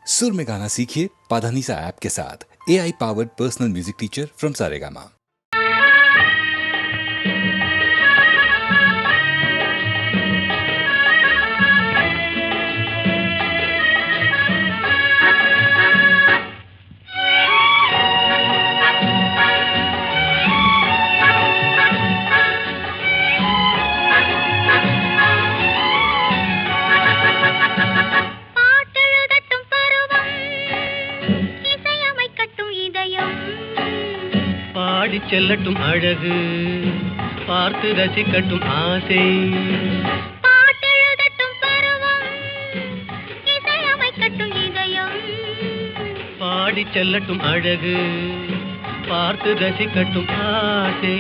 सुर में गाना सीखिए पाधानीसा ऐप के साथ। AI powered personal music teacher from Saregama. பாடி செல்லட்டும் அழகு பார்த்து ரசிக்கட்டும் ஆசை பாட்டெழுதட்டும் பருவம் இசையமைக்கட்டும் இதயம் பாடி செல்லட்டும் அழகு பார்த்து ரசிக்கட்டும் ஆசை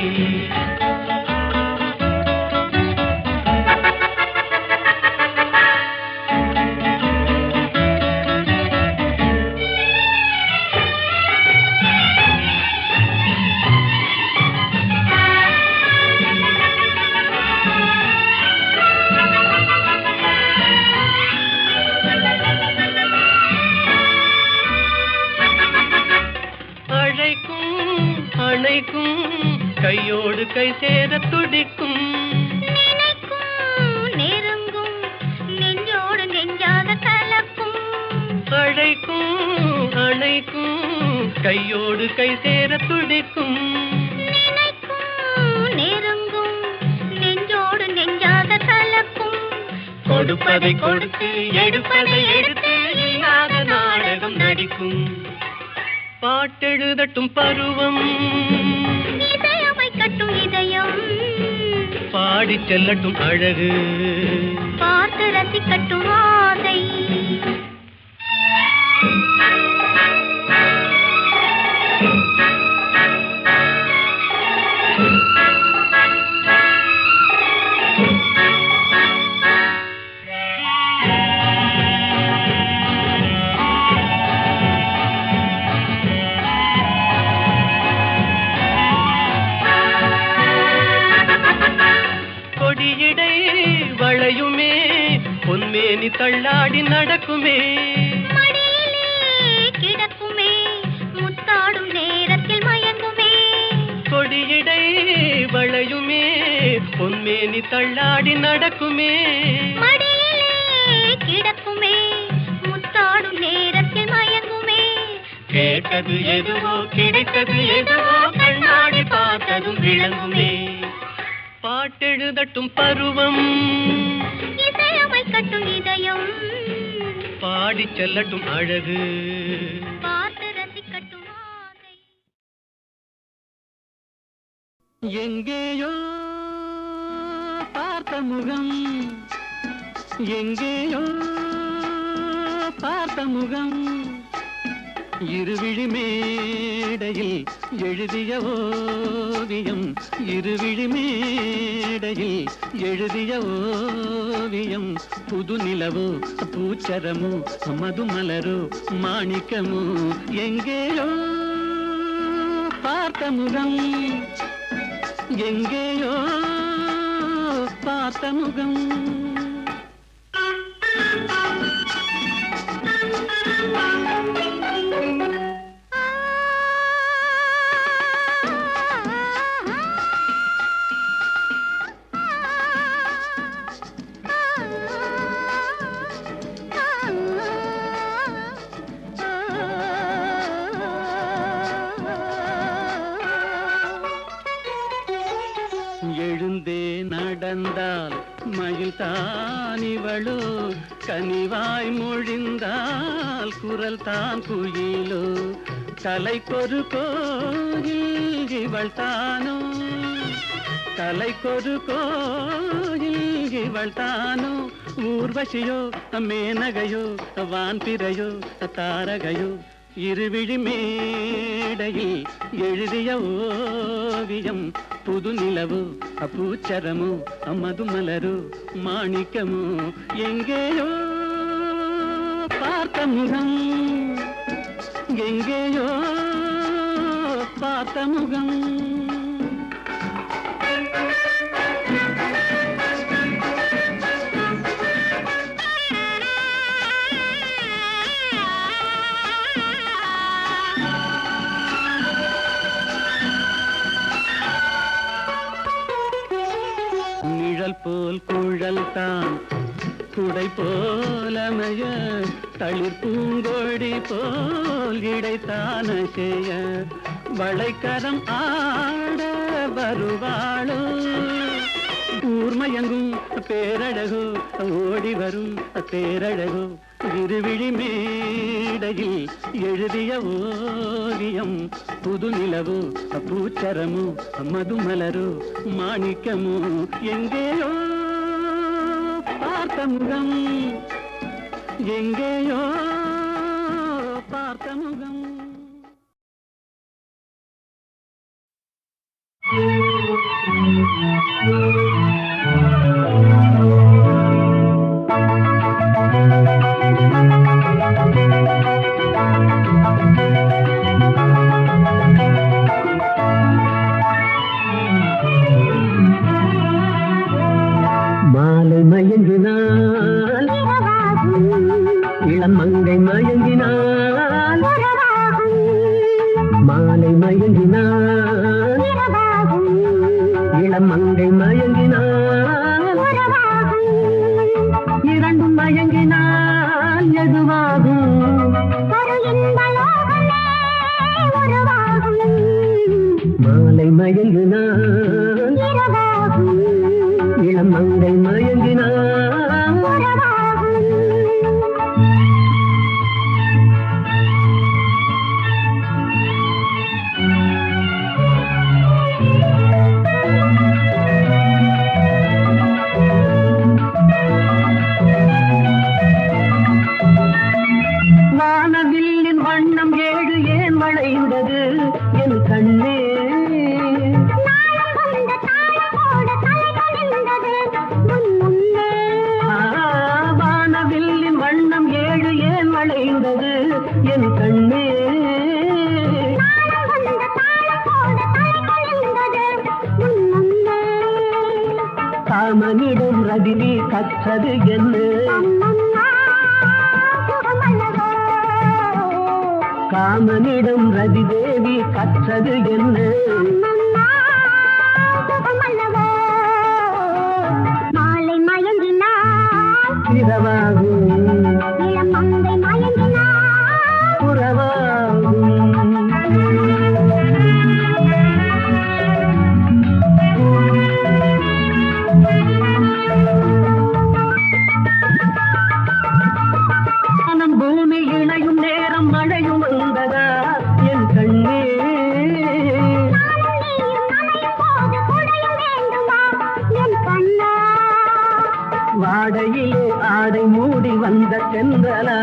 கையோடு கை சேர துடிக்கும் நெருங்கும் நெஞ்சோடு நெஞ்சாக கலக்கும் அணைக்கும் கையோடு கை சேர துடிக்கும் நெருங்கும் நெஞ்சோடு நெஞ்சாக கலக்கும் கொடுப்பதை கொடுத்து எடுப்பதை எடுத்து இல்லாத நாடகம் நடிக்கும் பாட்டெழுதட்டும் பருவம் இசையமைக்கட்டும் இதயம் பாடி செல்லட்டும் அழகு பார்த்து ரசிக்கட்டும் ஆசை வளையுமே பொன்மேனி தள்ளாடி நடக்குமே மடியிலே கிடக்குமே முத்தாடும் நேரத்தில் மயங்குமே கொடியடை வளையுமே பொன்மேனி தள்ளாடி நடக்குமே மடியிலே கிடக்குமே முத்தாடும் நேரத்தில் மயங்குமே கேட்டது எதுவோ கிடைத்தது எதுவோ கண்ணாடி பார்த்ததும் விளங்குமே பாட்டெழுதட்டும் பருவம் இசையமைக்கட்டும் இதயம் பாடி செல்லட்டும் அழகு பார்த்து ரசிக்கட்டும் ஆசை எங்கேயோ பார்த்த முகம் எங்கேயோ பார்த்த முகம் இருவிழி மேடையில் எழுதிய ஓவியம் இருவிழி மேடையில் எழுதிய ஓவியம் புது நிலவோ பூச்சரமோ மதுமலரோ மாணிக்கமோ எங்கேயோ பார்த்த முகம் எங்கேயோ பார்த்த முகம் எழுந்தே நடந்தால் மயில் தானிவளோ கனிவாய் மொழிந்தால் குரல் தான் குயிலோ கலைக்கொரு கோயில் இவள் தானோ கலைக்கொரு கோயில் இவள் தானோ ஊர்வசியோ மேனகையோ வான்பிறையோ தாரகையோ இருவிழி மேடையில் எழுதிய ஓவியம் புது நிலவோ பூச்சரமோ மதுமலரோ மாணிக்கமோ எங்கேயோ பார்த்த முகம் எங்கேயோ பார்த்த முகம் குடை போலமைய தளிர் பூங்கொடி போல் இடைத்தான செய்ய வளைக்கரம் ஆட வருவாளோ ஊர்மயங்கும் பேரழகோ ஓடி வரும் பேரழகோ இருவிழி மேடையில் எழுதிய ஓவியம் புது நிலவோ பூச்சரமோ மதுமலரோ மாணிக்கமோ எங்கேயோ பார்த்த முகம் எங்கேயோ பார்த்த முகம் மாலை மயங்கினால் இளம் மங்கை மயங்கினால் மாலை மயங்கினால் இளம் மங்கை மயங்கினால் இரண்டும் மயங்கினால் எதுவாகும் மாலை மயங்கினால் இளம் மங்கை மயங்கினார் வானவில்லின் வண்ணம் ஏழு ஏன் வளைந்தது என் கண்ணே வானவில்லின் வண்ணம் ஏழு ஏன் வளைந்தது என் கண்ணே காமனிடம் ரதினி கற்றது என்ன காமனிடம் ரதி தேவி கற்றது என்ன மாலை மயங்கினார் இரவாகும் இளம் மங்கை மயங்கினார் புறவாகும் வானம் பூமி இணையும் நேரம் மழையும் வந்ததா என் கண்ணே வாடையிலே ஆடை மூடி வந்த சென்றலா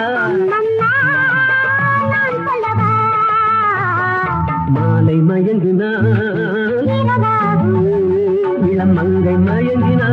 மாலை மயங்கினார் இளம் மங்கை மயங்கினார்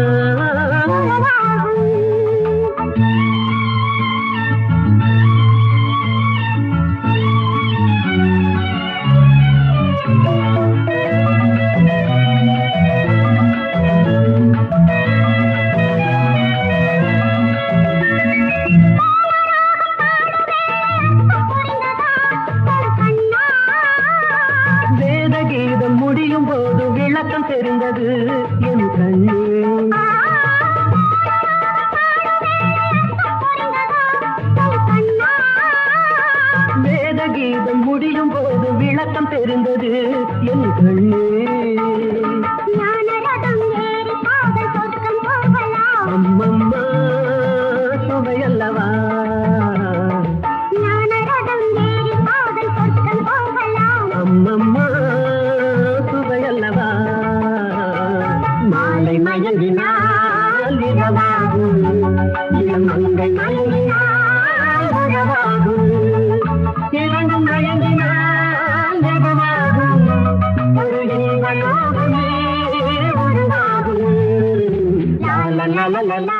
வேத கீதம் முடியும் போது விளக்கம் தெரிந்தது என் கண்ணே வேத கீதம் முடியும் போது விளக்கம் தெரிந்தது என் கண்ணே அம்மம்மா சுவையல்லவா அம்மம்மா சுவையல்லவா மாலை மயங்கினால் இரவாகும் இளம் மங்கை மயங்கினால் உறவாகும் இரண்டும் மயங்கினால் எதுவாகும் ஒரு இன்பலோகமே உருவாகும் லா லா லா லா லா.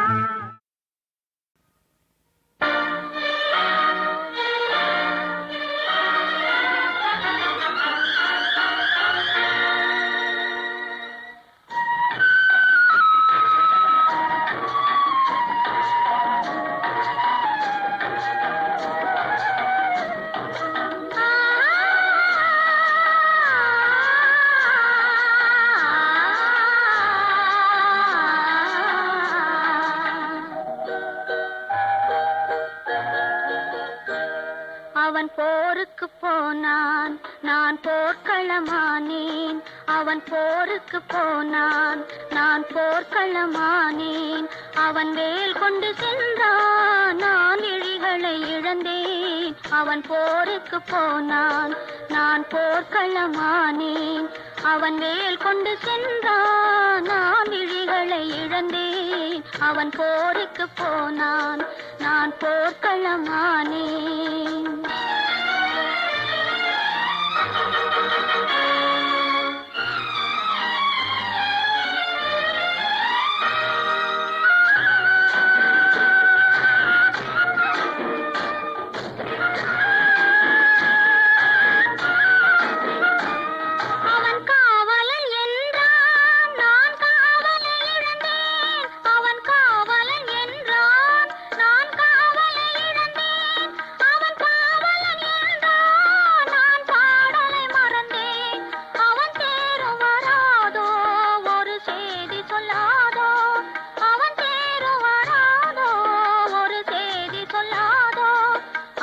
அவன் போருக்கு போனான், நான் போர்க்களமானேன். அவன் போருக்கு போனான், நான் போர்க்களமானேன். அவன் வேல் கொண்டு சென்றான், நான் விழிகளை இழந்தேன். அவன் போருக்கு போனான், நான் போர்க்களமானேன். அவன் வேல் கொண்டு சென்றான், நான் விழிகளை இழந்தேன். அவன் போருக்கு போனான், நான் போர்க்களமானேன்.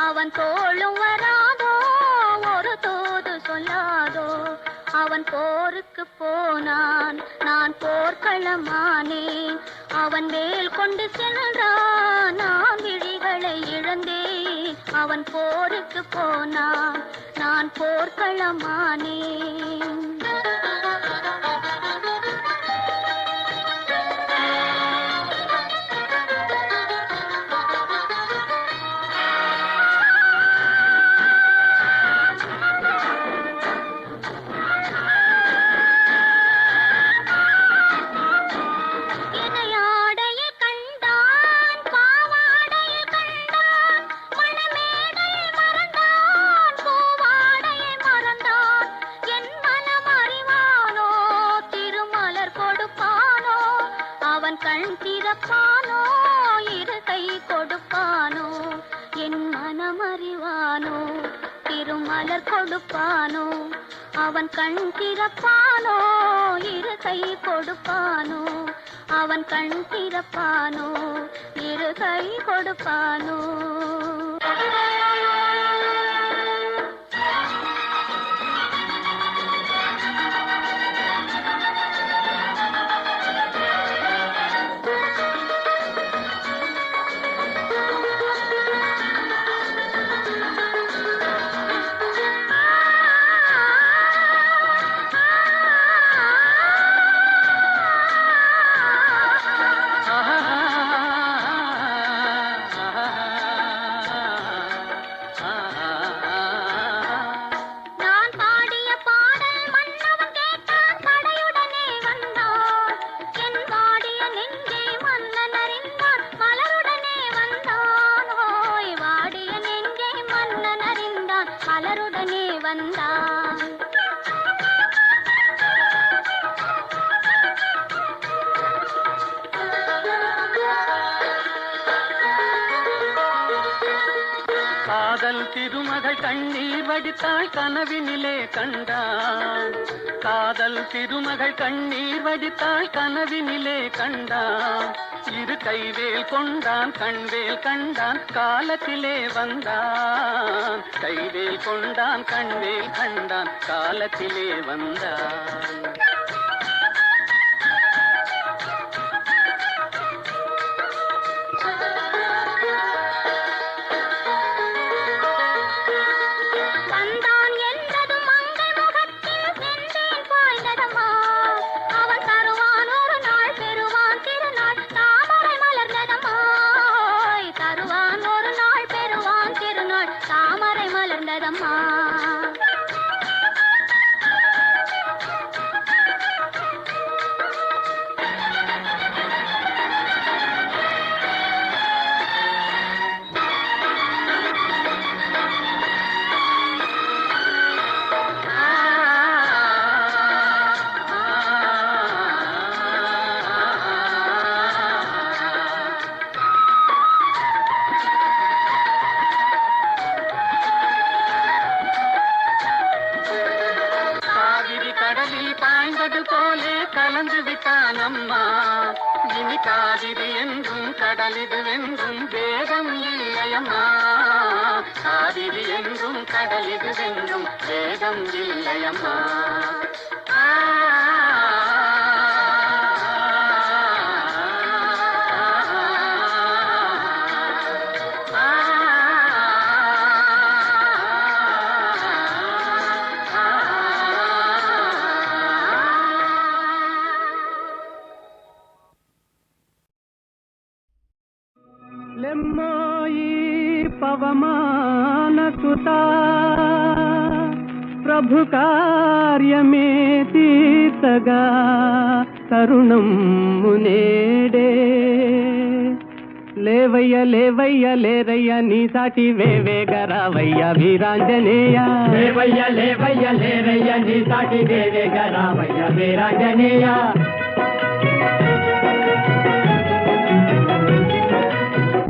அவன் தோளும் வராதோ, ஒரு தூது சொல்லாதோ. அவன் போருக்கு போனான், நான் போர்க்களமானேன். அவன் வேல் கொண்டு சென்றான், நான் விழிகளை இழந்தேன். அவன் போருக்கு போனான், நான் போர்க்களமானேன். கண் திறப்பானோ, இரு கை கொடுப்பானோ, என் மனம் அறிவானோ, திருமலர் கொடுப்பானோ. அவன் கண் திறப்பானோ, இரு கை கொடுப்பானோ. அவன் கண் திறப்பானோ, இரு கை கொடுப்பானோ. மலருடனே வந்தான். காதல் திருமகள் கண்ணீர் வடித்தாள், கனவினிலே கண்டான். காதல் திருமகள் கண்ணீர் வடித்தாள், கனவினிலே கண்டான். இரு கைவேல் கொண்டான், கண்வேல் கண்டான், காலத்திலே வந்தான். கைவேல் கொண்டான், கண்வேல் கண்டான், காலத்திலே வந்தான். பாய்ந்தது போலே கலந்து விட்டான் அம்மா. இனி காவிரி என்றும் கடலிது என்றும் வேதம் இல்லையம்மா. காவிரி என்றும் ஓடும் கடல் இதுவென்றும் வேதம் இல்லையம்மா. లెమ్మోయి పవమానసుతా ప్రభు కార్యమే తీర్చగా తరుణం మునేడే. లేవయ్య లేవయ్య లేరయ్య నీ సాటి వేవేగరావయ్య వీరాంజనేయ. లేవయ్య లేవయ్య లేరయ్య నీ సాటి వేవేగరావయ్య వీరాంజనేయ.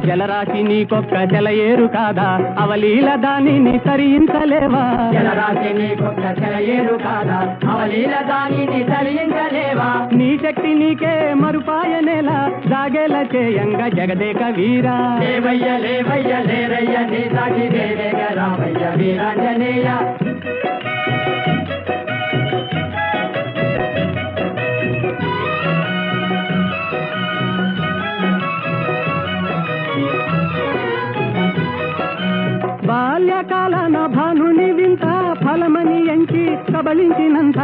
జలరాశి నీకొక్క జలయేరు కాదా అవలీల దానిని తరించలేవా. జలరాశి నీకొక్క జలయేరు కాదా అవలీల దానిని తరించలేవా. నీ శక్తి నీకే మరుపాయనేలా జాగేల చేయంగా జగదేక వీరా. లేవయ్య లేవయ్య లేరయ్య నీ సాటి వేవేగరావయ్య వీరాంజనేయ. బాల్యకాలన భానుని వింత ఫలమని ఎంచి కబళించినంత.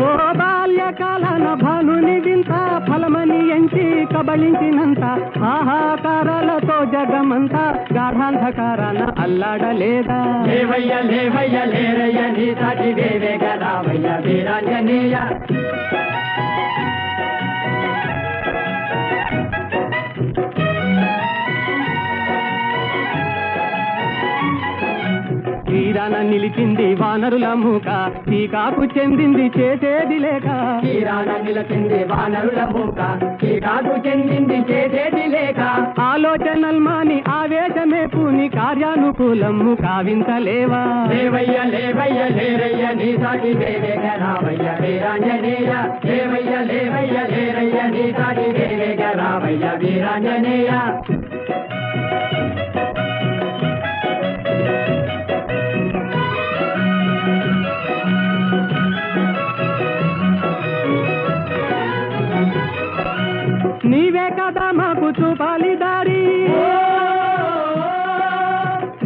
ఓ బాల్యకాలన భానుని వింత ఫలమని ఎంచి కబళించినంత. ఆహాకారాలతో జగమంతా గాఢాంధకారాన అల్లాడలేదా. లేవయ్య లేవయ్య లేరయ్య నీ సాటి వేవేగరావయ్య వీరాంజనేయ. తీరాన నిలిచింది వానరుల మూక టీకాకు చెందింది చేసేది లేక. తీరాన నిలిచింది వానరుల మూక టీకాకు చెందింది చేసేది లేక. ఆలోచనల్మాని ఆవేశమే పూని కార్యానుకూలము కావించలేవా. లేవయ్య లేవయ్య లేరయ్య నీ సాటి వేవేగరావయ్య వీరాంజనేయ. లేవయ్య లేవయ్య లేరయ్య నీ సాటి వేవేగరావయ్య వీరాంజనేయ. నీవే కదా మాకు చూపాలి దారి.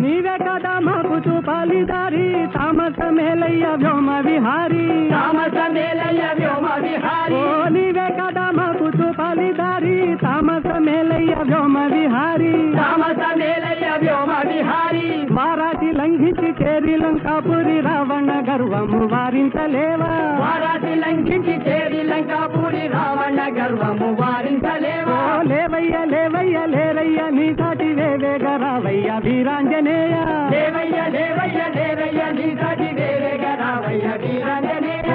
నీవే కదా మాకు చూపాలి దారి. తామస మేలయ్య వ్యోమ విహారీ. తామస మేలయ్య వ్యోమ విహారీ. ఓ నీవే కదా మాకు చూపాలి దారి. తామస మేలయ్య వ్యోమ విహారీ. తామస మేలయ్య వ్యోమ విహారీ. వారాటి లంఘించి చేరి లంకాపురి రావణ గర్వము వారించలేవా. వారాటి లంఘించి చేరి లంకాపురి రావణ గర్వము వారించలేవా. లేవయ్య లేవయ్య లేరయ్య నీ సాటి వేవేగరావయ్య వీరాంజనేయ. లేవయ్య లేవయ్య లేరయ్య నీ సాటి వేవేగరావయ్య వీరాంజనేయ.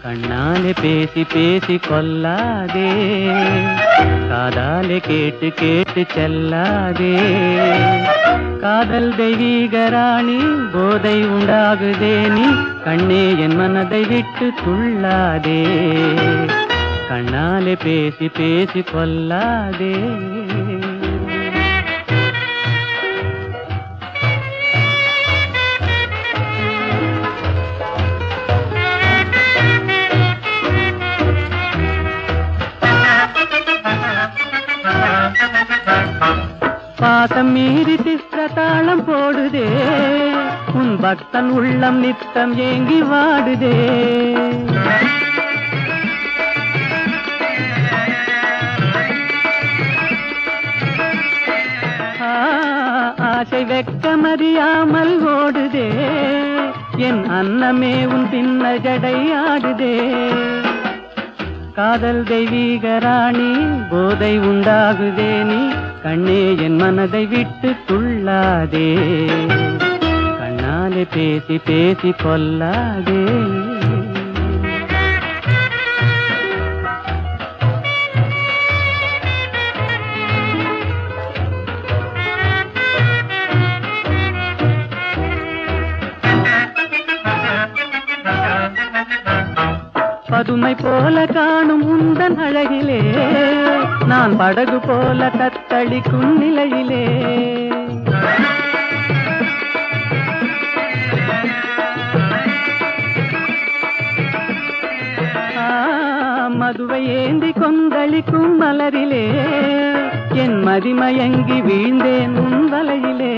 கண்ணாலே பேசி பேசி கொல்லாதே, காதாலே கேட்டு கேட்டு செல்லாதே. காதல் தெய்வீகராணி போதை உண்டாகுதே, நீ கண்ணே என் மனதை விட்டு துள்ளாதே. கண்ணாலே பேசி பேசி கொல்லாதே. பாசம் மீறி திஸ்ர தாளம் போடுதே, உன் பக்தன் உள்ளம் நித்தம் ஏங்கி வாடுதே. ஆசை வெக்கமறியாமல் ஓடுதே, என் அன்னமே உன் பின்ன ஜடை ஆடுதே. காதல் தெய்வீக ராணி, போதை உண்டாகுதே நீ கண்ணே என் மனதை விட்டு துள்ளாதே. கண்ணாலே பேசி பேசி கொல்லாதே. பதுமை போல காணும் உந்தன் அழகிலே, நான் படகு போல தத்தளிக்கும் நிலையிலே. மதுவை ஏந்தி கொந்தளிக்கும் மலரிலே, என் மதிமயங்கி வீழ்ந்தேன் உன் வலையிலே.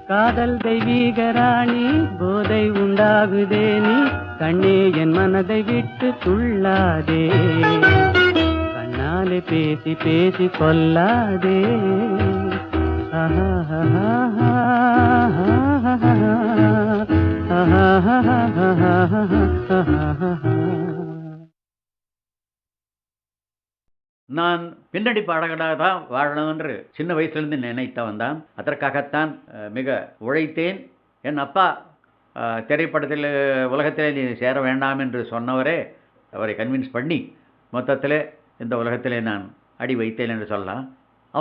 காதல் தெய்வீக ராணி, போதை உண்டாகுதே நீ கண்ணே என் மனதை விட்டு துள்ளாதே. கண்ணாலே பேசி பேசி கொல்லாதே. நான் பின்னணி பாடகனாக தான் வாழணும் என்று சின்ன வயசுலேருந்து நினைத்தவன் தான். அதற்காகத்தான் மிக உழைத்தேன். என் அப்பா திரைப்படத்தில் உலகத்தில் நீ சேர வேண்டாம் என்று சொன்னவரே அவரை கன்வின்ஸ் பண்ணி மொத்தத்தில் இந்த உலகத்திலே நான் அடி வைத்தேன் என்று சொல்லலாம்.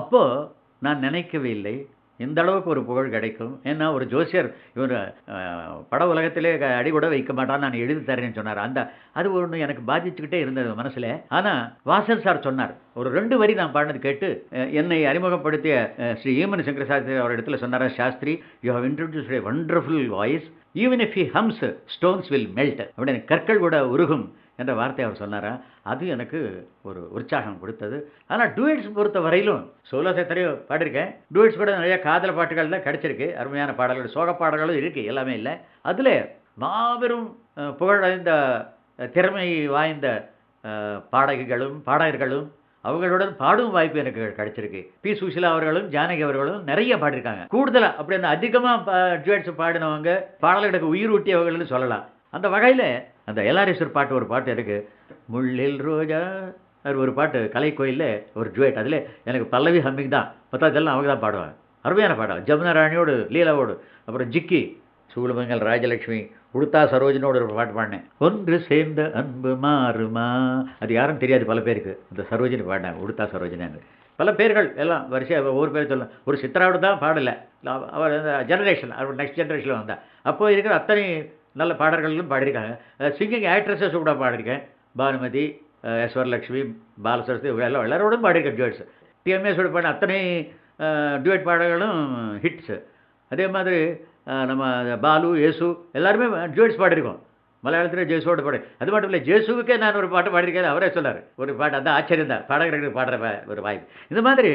அப்போது நான் நினைக்கவே இல்லை இந்த அளவுக்கு ஒரு புகழ் கிடைக்கும். ஏன்னா ஒரு ஜோசியர் இவர் பட உலகத்திலே அடி கூட வைக்க மாட்டான், நான் எழுதி தரேன்னு சொன்னார். அது ஒன்று எனக்கு பாதிச்சுக்கிட்டே இருந்தது மனசில். ஆனால் வாசல் சார் சொன்னார், ஒரு 2 வரி நான் பாடினது கேட்டு என்னை அறிமுகப்படுத்திய ஸ்ரீ ஈமன் சங்கர சாஸ்திரி அவர் இடத்துல சொன்னார், Shastri you have introduced a wonderful voice, even if he hums stones will melt அப்படின்னு கற்கள் கூட உருகும் என்ற வார்த்தை அவர் சொன்னாரா. அது எனக்கு ஒரு உற்சாகம் கொடுத்தது. ஆனால் டூயட்ஸ் பொறுத்த வரையிலும் சோலோஸ் எத்தனையோ பாடிருக்கேன், டூயட்ஸ் கூட நிறைய காதல் பாட்டுகள் தான் கிடச்சிருக்கு, அருமையான பாடல்கள், சோக பாடல்களும் இருக்குது, எல்லாமே இல்லை. அதில் மாபெரும் புகழடைந்த திறமை வாய்ந்த பாடகர்களும் அவர்களுடன் பாடும் வாய்ப்பு எனக்கு கிடைச்சிருக்கு. பி சுஷிலா அவர்களும் ஜானகி அவர்களும் நிறைய பாடிருக்காங்க. கூடுதலாக அப்படி அந்த அதிகமாக டூயட்ஸ் பாடினவங்க, பாடல்களுக்கு உயிர் ஊட்டியவர்கள்னு சொல்லலாம். அந்த வகையில் அந்த எல்ஆர்எஸ்வர் பாட்டு ஒரு பாட்டு இருக்குது, முள்ளில் ரோஜா, அது ஒரு பாட்டு கலைக்கோயிலில் ஒரு ஜுவேட். அதில் எனக்கு பல்லவி ஹம்மிங் தான், மற்றதெல்லாம் அவங்க தான் பாடுவாங்க. அருமையான பாடம். ஜமுனா ராணியோடு லீலாவோடு, அப்புறம் ஜிக்கி, சூளுமங்கல் ராஜலட்சுமி, உடுத்தா சரோஜனோடு ஒரு பாட்டு பாடினேன், ஒன்று சேர்ந்த அன்பு மாறுமா. அது யாரும் தெரியாது பல பேருக்கு, இந்த சரோஜினி பாடினேன், உடுத்தா சரோஜினு. பல பேர்கள் எல்லாம் வரிசையாக ஒவ்வொரு பேர் சொல்ல. ஒரு சித்ராவோடு தான் பாடலை, அவர் ஜெனரேஷன், அவர் நெக்ஸ்ட் ஜெனரேஷனில் வந்தால். அப்போ இருக்கிற அத்தனை நல்ல பாடல்களும் பாடியிருக்காங்க. சிங்கிங் ஆக்ட்ரஸஸ் கூட பாடியிருக்கேன், பானுமதி, ஈஸ்வரலட்சுமி, பாலசரஸ்வதி, எல்லாரோடும் பாடியிருக்கேன் டியூட்ஸ். டிஎம்எஸோட பாடின அத்தனை டியூட் பாடல்களும் ஹிட்ஸு. அதே மாதிரி நம்ம பாலு, ஏசு எல்லாருமே டியூட்ஸ் பாடியிருக்கோம். மலையாளத்தில் ஜேசுவோட பாடு. அது மட்டும் இல்லை, ஜேசுவுக்கே நான் ஒரு பாட்டு பாடியிருக்கேன், அவரே சொன்னார் ஒரு பாட்டு. அந்த ஆச்சரியம் தான், பாடகர்களுக்கு பாடுற ஒரு வாய்ப்பு. இந்த மாதிரி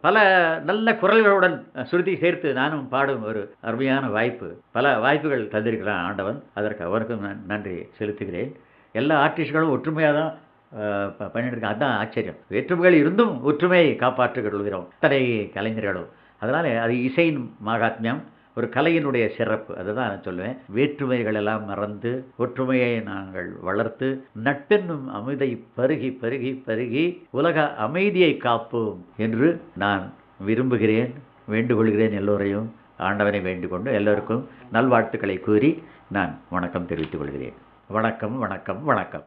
பல நல்ல குரல்களுடன் சுருதி சேர்த்து நானும் பாடும் ஒரு அருமையான வாய்ப்பு, பல வாய்ப்புகள் தந்திருக்கிறான் ஆண்டவன். அதற்கு அவருக்கும் நான் நன்றி செலுத்துகிறேன். எல்லா ஆர்டிஸ்ட்களும் ஒற்றுமையாக தான் பண்ணிட்டு இருக்கேன், அதுதான் ஆச்சரியம். வேற்றுமைகள் இருந்தும் ஒற்றுமையை காப்பாற்றுகிறோம் அத்தனை கலைஞர்களும். அதனால் அது இசையின் மகாத்மியம், ஒரு கலையினுடைய சிறப்பு. அதுதான் நான் சொல்லுவேன். வேற்றுமைகள் எல்லாம் மறந்து ஒற்றுமையை நாங்கள் வளர்த்து நட்பென்னும் அமிர்தை பருகி பருகி பருகி உலக அமைதியை காப்போம் என்று நான் விரும்புகிறேன், வேண்டுகொள்கிறேன். எல்லோரையும் ஆண்டவனை வேண்டிக் கொண்டு எல்லோருக்கும் நல்வாழ்த்துக்களை கூறி நான் வணக்கம் தெரிவித்துக் கொள்கிறேன். வணக்கம் வணக்கம் வணக்கம்.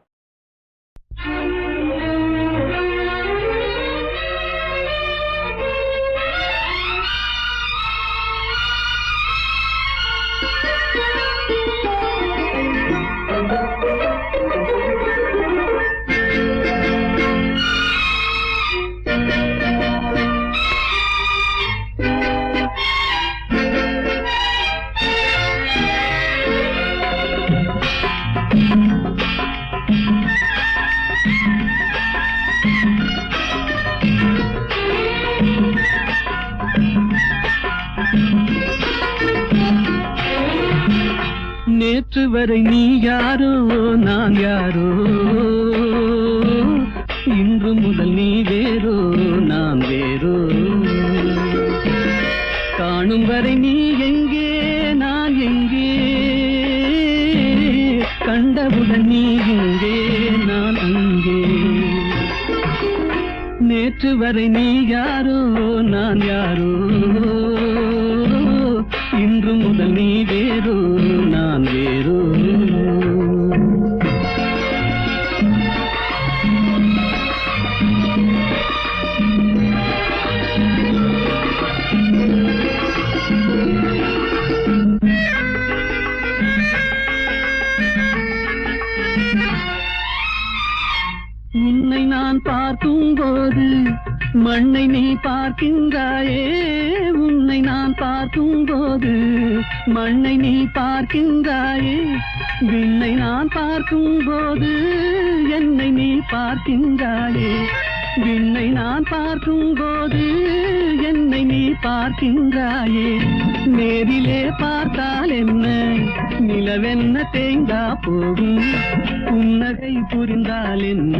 நேற்று வரை நீ யாரோ நான் யாரோ, இன்று முதல் நீ வேறோ நான் வேறோ. காணும் வரை நீ எங்கே நான் எங்கே, கண்டவுடன் நீ இங்கே நான் அங்கே. நேற்று வரை நீ யாரோ நான் யாரோ, இன்று முதல் நீ வேறோ நான் வேறோ. உன்னை நான் பார்க்கும் போது மண்ணை நீ பார்க்கின்றாயே, உன்னை நான் பார்க்கும் போது மண்ணை நீ பார்க்கின்றாயே, விண்ணை நான் பார்க்கும் போது என்னை நீ பார்க்கின்றாயே, விண்ணை நான் பார்க்கும் போது என்னை நீ பார்க்கின்றாயே. நேரிலே பார்த்தால் என்ன நிலவென்ன தேய்ந்தா போகும், புன்னகை புரிந்தால் என்ன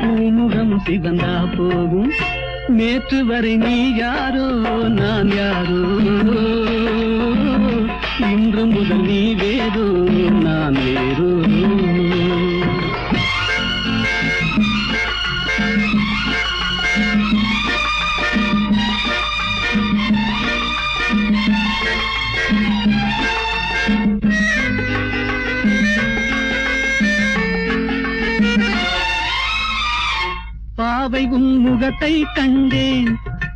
பூமுகம் சிவந்தா போகும். நேற்று வரை நீ யாரோ நான் யாரோ, இன்று முதல் நீ வேறோ நான் வேறோ. பாவை உன் முகத்தை கண்டேன்,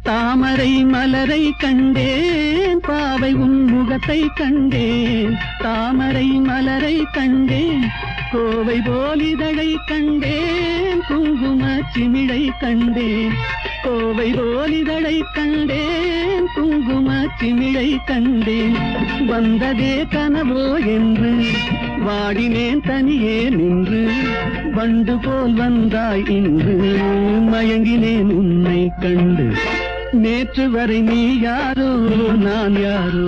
தாமரை மலரை கண்டேன். பாவை உன் முகத்தை கண்டேன், தாமரை மலரை கண்டேன். கோவை போல் இதழை கண்டேன், குங்கும சிமிழை கண்டேன். கோவை போல் இதழை கண்டேன், குங்கும சிமிழை கண்டேன். வந்ததே கனவோ என்று வாடினேன் தனியே நின்று, வண்டு போல் வந்தாய் இன்று மயங்கினேன் உன்னை கண்டு. நேற்று வரை நீ யாரோ நான் யாரோ,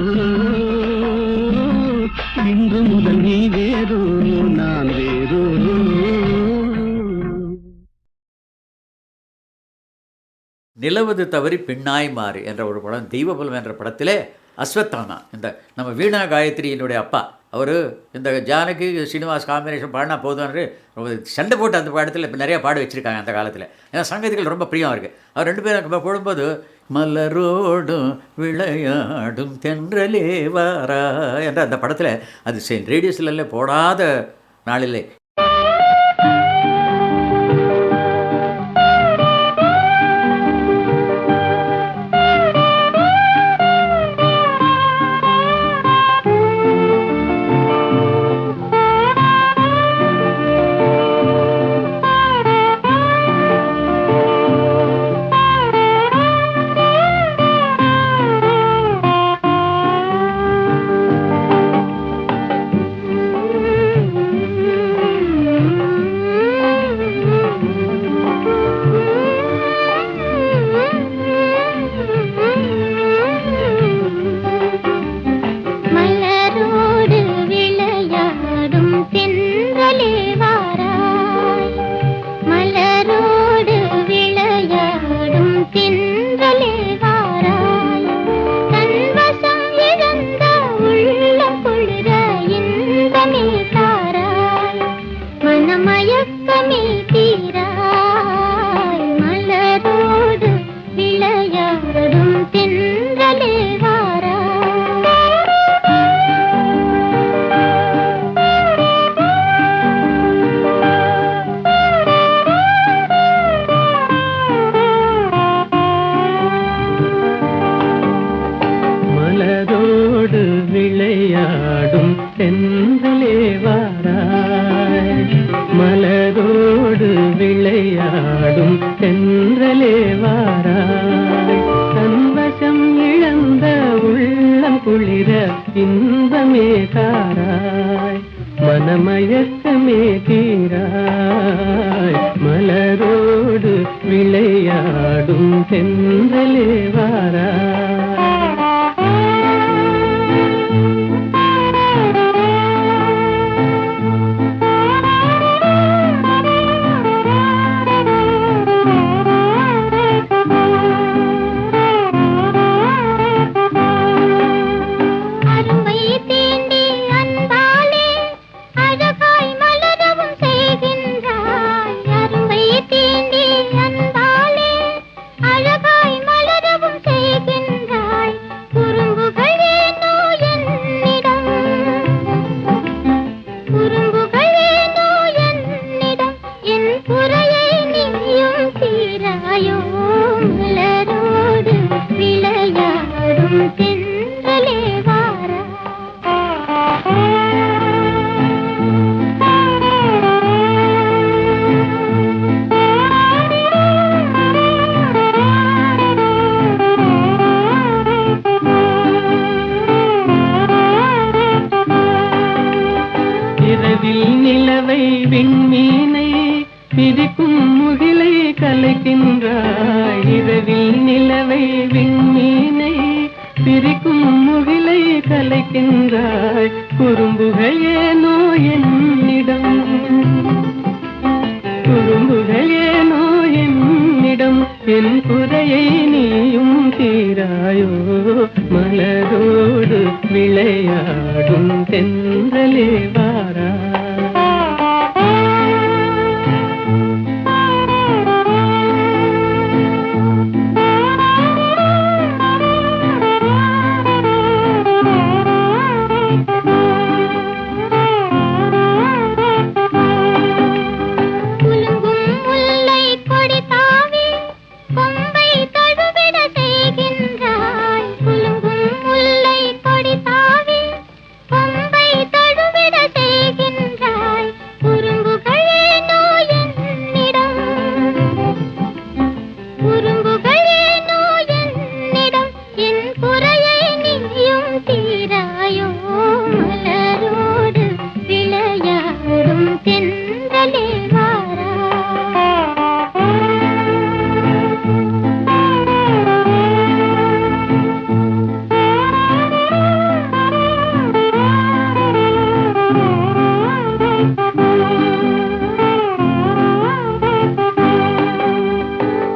இன்று முதல் நீ வேறோ நான் வேறோ. நிலவது தவறி பெண்ணாய் மாறு என்ற ஒரு படம், தெய்வபலம் என்ற படத்திலே அஸ்வத்தானா, இந்த நம்ம வீணா காயத்ரியினுடைய அப்பா, அவர் இந்த ஜானகி ஸ்ரீனிவாஸ் காம்பினேஷன் பாடினா போதும்னு சண்டை போட்டு அந்த படத்தில் இப்போ நிறையா பாட வச்சுருக்காங்க அந்த காலத்தில். ஏன்னா சங்கீதங்கள் ரொம்ப பிரியம் இருக்குது. அவர் ரெண்டு பேரும் போடும்போது மலரோடும் விளையாடும் தென்றலே வாரா என்ற அந்த படத்தில் அது ரேடியோஸ்ல போடாத நாளிலே. விண்மீனை பிரிக்கும் முகிலை கலைக்கின்றாய் இரவில் நிலவை விண்மீனை பிரிக்கும் முகிலை கலைக்கின்றாய் குறும்புகள் ஏனோ என்னிடம் குறும்புகள் ஏனோ என்னிடம் என் குறையை நீயும் தீராயோ மலரோடு விளையாடும் தென்றலே வாரா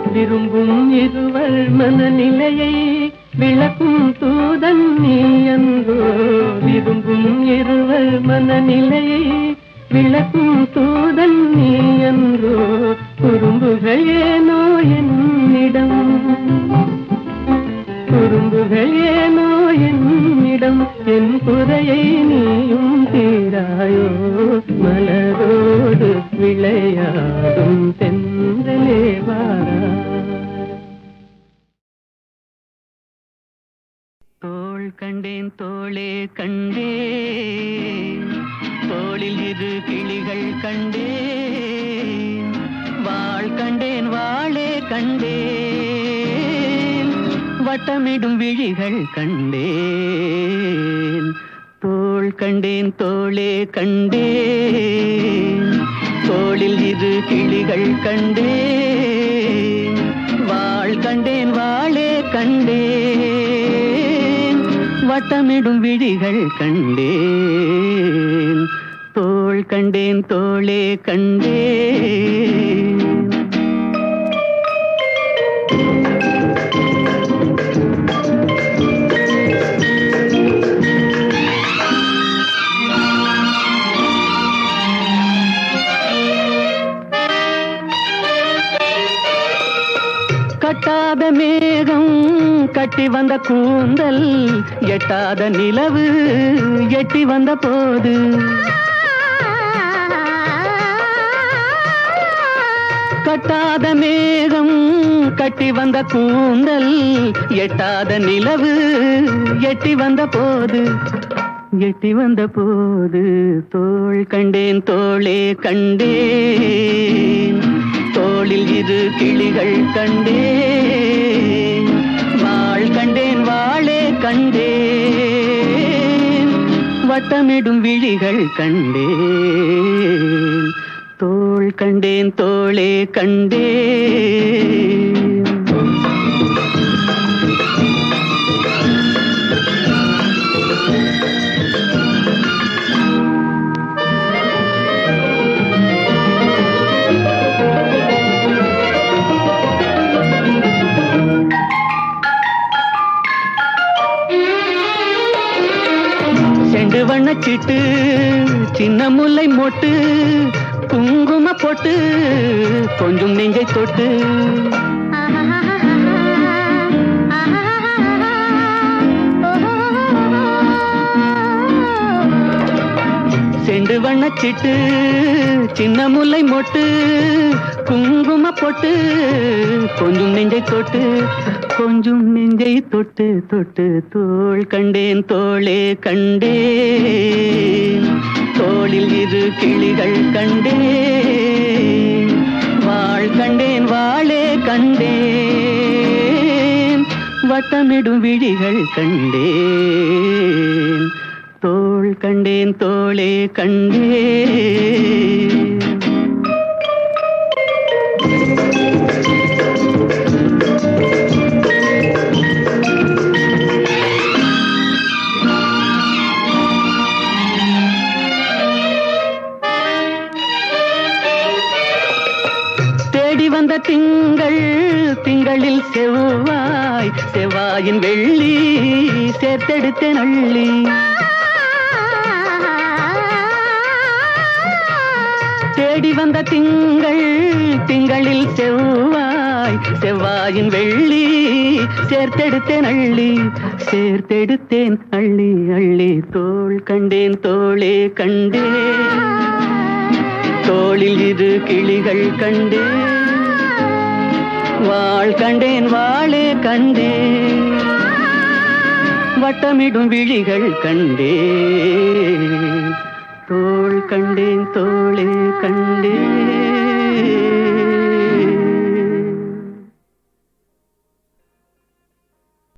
விரும்பும் இருவர் மனநிலையை விளக்கும் தூதன் நீ அன்றோ விரும்பும் இருவர் மனநிலையை விளக்கும் தூதன் நீ அன்றோ குறும்புகள் ஏனோ என்னிடம் குறும்புகள் ஏனோ என்னிடம் என் குறையை நீயும் தீராயோ மலரோடு விளையாடும் தென்றலே வாரா தோள் கண்டேன் தோளே கண்டேன் தோளில் இரு கிளிகள் கண்டேன் வாள் கண்டேன் வாளே கண்டேன் வட்டமிடும் விழிகள் கண்டேன் தோள் கண்டேன் தோளே கண்டேன் தோளில் இரு கிளிகள் கண்டேன் வாள் கண்டேன் வாளே கண்டேன் வட்டமிடும் விழிகள் கண்டேன் தோள் கண்டேன் தோளே கண்டேன் கட்டாத மேகம் கட்டி வந்த கூந்தல் எட்டாத நிலவு எட்டி வந்த போது கட்டாத மேகம் கட்டி வந்த கூந்தல் எட்டாத நிலவு எட்டி வந்த போது தோள் கண்டேன் தோளே கண்டேன் தோளில் இரு கிளிகள் கண்டேன் வாள் கண்டேன் வாளே கண்டேன் வட்டமிடும் விழிகள் கண்டேன் தோள் கண்டேன் தோளே கண்டேன் வண்ணச்சிட்டு சின்ன முல்லை மொட்டு குங்கும போட்டு கொஞ்சம் நெஞ்சை தொட்டு செண்டு வண்ணச்சிட்டு சின்ன முல்லை மொட்டு குங்கும போட்டு கொஞ்சம் நெஞ்சை தொட்டு தொட்டு தோள் கண்டேன் தோளே கண்டேன் தோளில் இரு கிளிகள் கண்டேன் வாள் கண்டேன் வாளே கண்டேன் வட்டமிடும் விழிகள் கண்டேன் தோள் கண்டேன் தோளே கண்டேன் தேடி வந்த திங்கள் திங்களில் செவ்வாய் செவ்வாயின் வெள்ளி சேர்த்தெடுத்தேன் அள்ளி தேடி வந்த திங்கள் திங்களில் செவ்வாய் செவ்வாயின் வெள்ளி சேர்த்தெடுத்தேன் அள்ளி சேர்த்தெடுத்தேன் அள்ளி அள்ளி தோள் கண்டேன் தோளே கண்டேன் தோளில் இரு கிளிகள் கண்டேன் வாள் கண்டேன் வாளே கண்டேன் வட்டமிடும் விழிகள் கண்டேன் தோள் கண்டேன் தோளே கண்டேன்